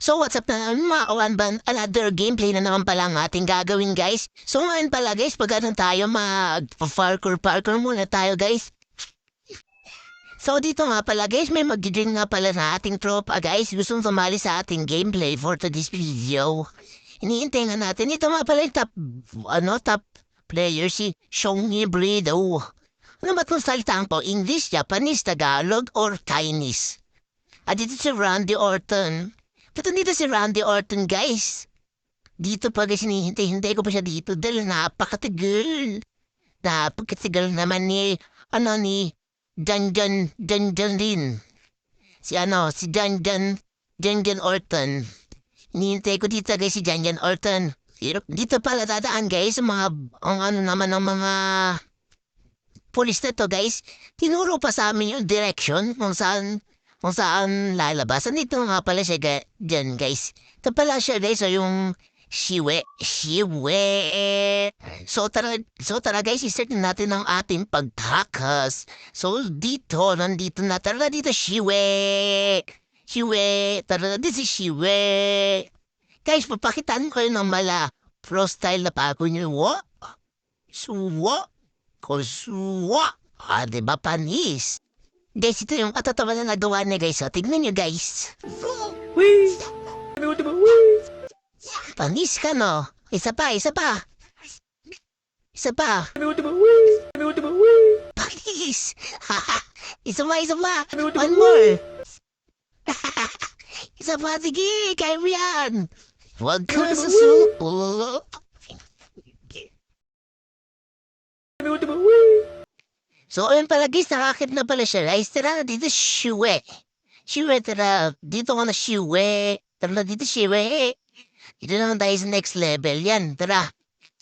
So what's up na mga kawanban? Another gameplay na naman pala ang ating gagawin guys. So ngayon pala guys, pagkano tayo mag-parkour muna tayo guys. So dito nga pala guys, may mag-join nga pala na ating tropa guys. Gustong sumali sa ating gameplay for today's video. Iniintay nga natin. Ito nga pala yung top player si Shongi Bredo. Ano ba itong salitang po? English, Japanese, Tagalog, or Chinese? At dito si Randy Orton. Ba't dito si Randy Orton, guys? Dito pa guys, hinihintay ko pa siya dito dahil napakatigal. Napakatigal naman ni Janjan din. Si Janjan Orton. Hinihintay ko dito guys si Janjan Orton. Dito pala dadaan guys, ang mga pulis na to guys. Tinuro pa sa amin yung direction kung saan lalabas. Nandito nga pala siya dyan, guys. Ito pala siya, guys, yung Shiwe. So, tara, guys, i-start natin ang ating pagtakas. So, nandito na. Tara dito, Shiwe. Tara dito si Shiwe. Guys, papakitaan ko kayo ng pro style na pako niyo. Suwa. Diba panis? Guys, ito yung katatawa na nagawa niya guys. So, tignan nyo guys. Wee! Ano diba? Wee! Panis ka no? Isa pa. Ano diba? Wee! Panis! Isa pa. One more. Isa pa, sige. Kaya mo yan. Huwag ka susuko. Ano diba? Wee! So, ayun pala guys, nakakit na pala siya. Guys, tara dito, Shiwe. Tara. Dito ka na, Shiwe. Tara dito, Shiwe. Dito naman tayo sa next level. Yan, tara.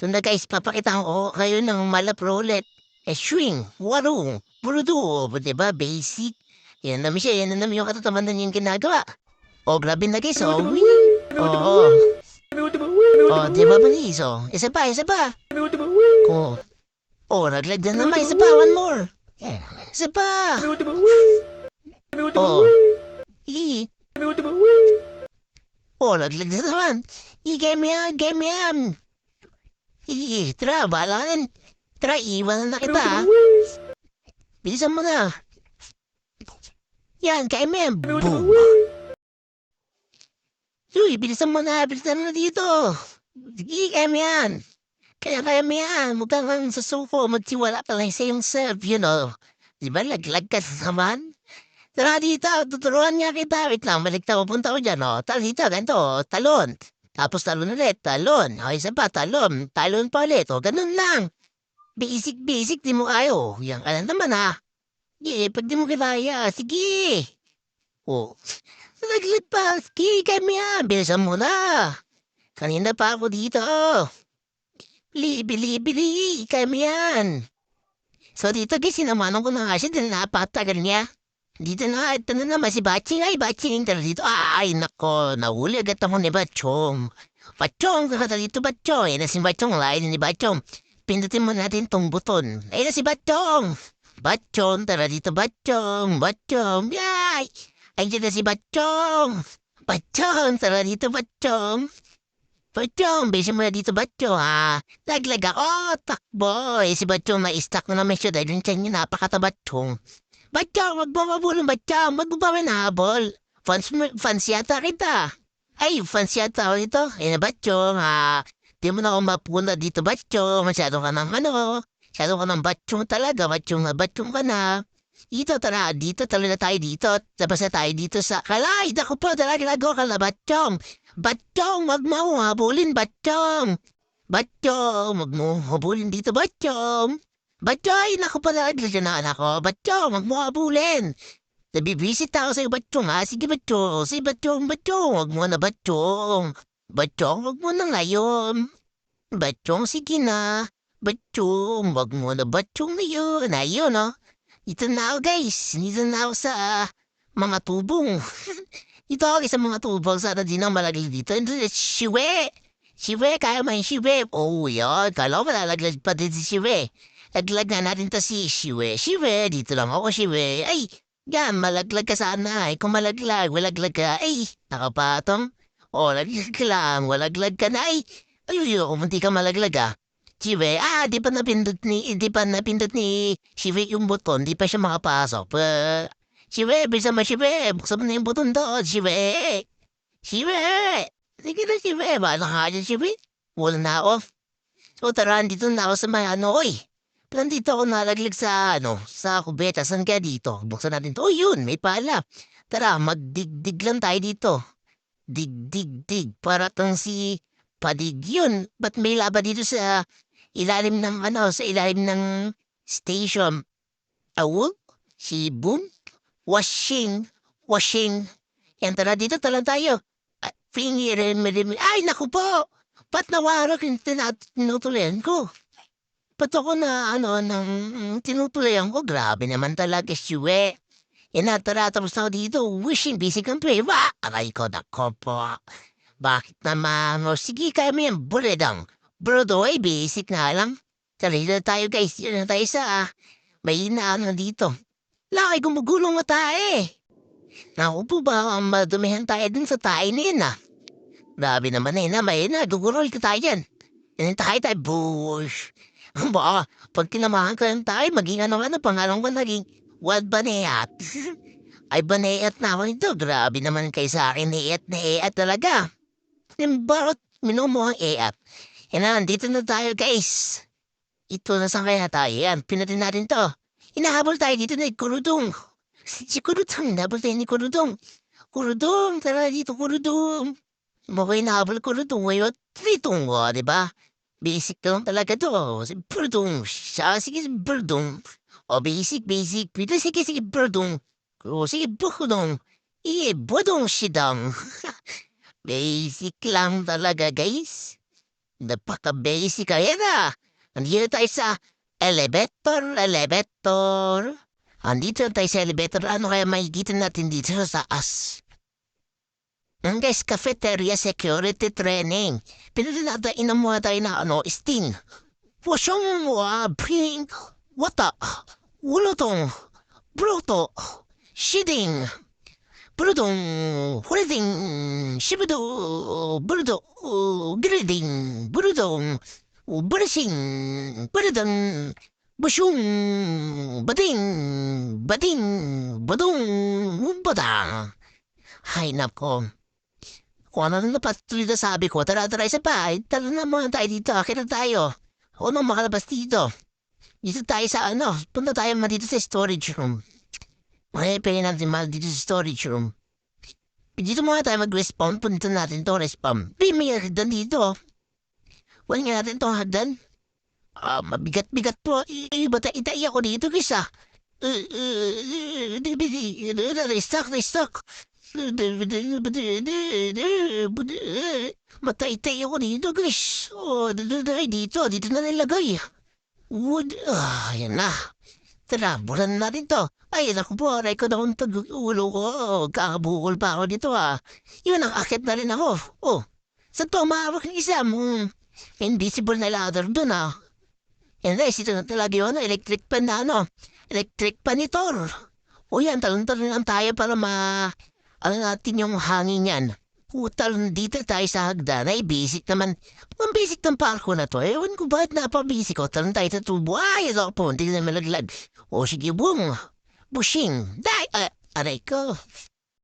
So na guys, papakita ko kayo ng malaprolet. Swing, waro, burudo. Diba, basic. Yan namin yung katataman yung ginagawa. Grabe na guys, diba manis, Isa pa. Naglag na naman. Isa pa, one more. Isa pa. Naglag na naman. Game yan. Tara, bahala ka. Tara, iwan na kita. Bilisan mo na. Yan, kaya mo yan. Boom. Bilisan mo na dito. Sige, kaya mo yan. Kaya mo yan, huwag kang sasuko, magtiwala ka lang sa iyong self, you know. Diba, laglag ka naman? Tara dito, tuturuan niya kita. Wait lang, balik na pupunta ko dyan, Tara dito, ganito, talon. Tapos talon ulit, talon. Isa pa, talon pa ulit, ganun lang. Basic, di mo kayo. Yan ka lang naman, pag di mo kilaya, sige. Laglag pa, sige, kaya mo yan, bilisan mo na. Kanina pa ako dito, Bili, kami yan. So dito guys, sinamanan ko na nga siya dahil napatagal niya. Dito na, ito na naman si Batching. Batching, tara dito. Nako, nahuli agad ako ni Batchong. Kaka dito Batchong. Na si Batchong, lain ni Batchong. Pindutin mo natin tong buton. Na si Batchong. Tara dito Batchong. Yay! Ayun na si Batchong. Tara dito Batchong. Bilisan mo na dito, Batchong, Laglag ako, takbo. Si Batchong na-stuck na naman siya dahil yung tiyan niya napakatabatchong. Batchong, wag mo mabulong, Batchong. Wag mo ba nahabol? Fans yata kita. Fans yata ako dito. Na, Batchong, di mo na ako mapuna dito, Batchong. Masyado ka ng Batchong talaga. Batchong ka na. Dito, tara na tayo dito. Tapos na tayo dito sa kalay. Dako po, talaga nagawa ka na, Batchong. Wag mo akong habulin, Batchong. Wag mo habulin dito, Batchong. Naku pala, dyan na ako. Batchong, wag mo habulin. Nabibisit ako sa'yo, Batchong, Sige, Batchong. Wag mo na, Batchong. Wag mo na ngayon. Batchong, sige na. Batchong, wag mo na, Batchong na yun. Ayun, Dito na ako, guys. Dito na ako sa mga tubong. Dito ako sa mga tubong. Sana di na malaglag dito. Shiwe, kaya mo yung Shiwe. Yan. Kala ko malalaglag pa din si Shiwe. Laglag na natin ta si Shiwe. Dito lang ako, Shiwe. Yan, malaglag ka sana. Kung malaglag ka. Nakapatong. O, laglag ka lang. Walaglag ka na ay. Ay, munti ka malaglag ah. Chiwe, di pa napindot ni Chiwe yung buton, di pa siya makapasok. Chiwe, bisa mo Chiwe, buksan mo na yung buton doon, Chiwe. Chiwe! Sige na Chiwe, bahala ka dyan Chiwe. Wala na off. O tara, dito na ako sa may oy. Nandito ako nalaglag sa sa kubeta. Saan kaya dito? Buksan natin to. Oh, yun, may pala. Tara, magdigdig lang tayo dito. Dig. Para tong si Padig yun. Ba't may laba dito sa ilalim ng sa ilalim ng station? Awol? Si Boom? Washing. Yan, tara dito, tala tayo. Ay, naku po! Ba't nawarak yung tinutuloyan ko? Ba't ako na, tinutuloyan ko? Grabe naman talaga, siwe. Yan na, tara, tapos na ako dito. Wishing busy kang play. Aray ko, nako po. Bakit naman? O, sige, kaya mo yan, buledang. Brodo, ay, basic na lang. Tara, dito tayo, guys. Dito na tayo sa, may inaano dito. Lakay, gumugulong na tayo. Naku po ba, madumihan tayo dun sa tayo na yun, Grabe naman may gugurol ka tayo dyan. Yan tayo, bush. Ba, pag kinamahan ka ng tayo, maging pangalan ko naging Wad Baneat. Ay, Baneat na ako ito. Grabe naman kayo sa akin, Eat talaga. Yung bakit minumo ang Eat. Yan na, dito na tayo, guys. Ito na saan kaya tayo, yan. Pinatin natin to. Hinahabol tayo dito na Kurudong. Si Kurudong, hinabol tayo ni Kurudong. Kurudong, tara dito, Kurudong. Mukhang hinahabol Kurudong ngayon. Tritong ko, diba? Basic lang talaga to. Si Burdong. Sige si Burdong. O basic. Pwede sige Burdong. O sige Burdong. Budong sidang. Basic lang talaga, guys. Napaka-basic kaya na. Andito tayo sa elevator. Andito tayo sa elevator. Ano kaya makikita natin dito sa taas? Guys, cafeteria security training. Pinatinatain na muna tayo na Sting. Wasyong bring, wata, wulotong, bruto, shiding, brudong, huliting, shibudo, brudo, grading, brudong, brusing, brudong, busyong, bading, badong, badang. Hay nako. Kung ano na patuloy na sabi ko, tara isa pa. Tara na muna tayo dito. Akin na tayo. O nang makalabas dito. Dito tayo sa punta tayo dito sa storage room. Pwede natin dito sa storage room. Dito muna tayo mag-respawn. Punta natin to respawn. May hagdan dito. Wala nga natin to hagdan. Mabigat-bigat po. Ba't itay ako dito kisa? Restock. Matay-tay ako dito, guys. Dito na nilagay. Wood, yan na. Tara, bulan natin to. Ay, naku po, aray ko na kung ulo ko. Kakabukol pa ako dito, Yun, ang akit na rin ako. Saan to maawak ng isa? Invisible na ladder dun, Yan guys, ito na talaga yun, electric pan na, electric pan ni Thor. Yan, talon-talon lang tayo para natin yung hangin yan. Talon dito tayo sa hagdan. Ay, basic naman. Ang basic ng parko na to. Ewan ko bakit napabasic ko. Talon tayo sa tubo. Ay, ito po, hindi na malaglag. O sige, bushing. Aray ko.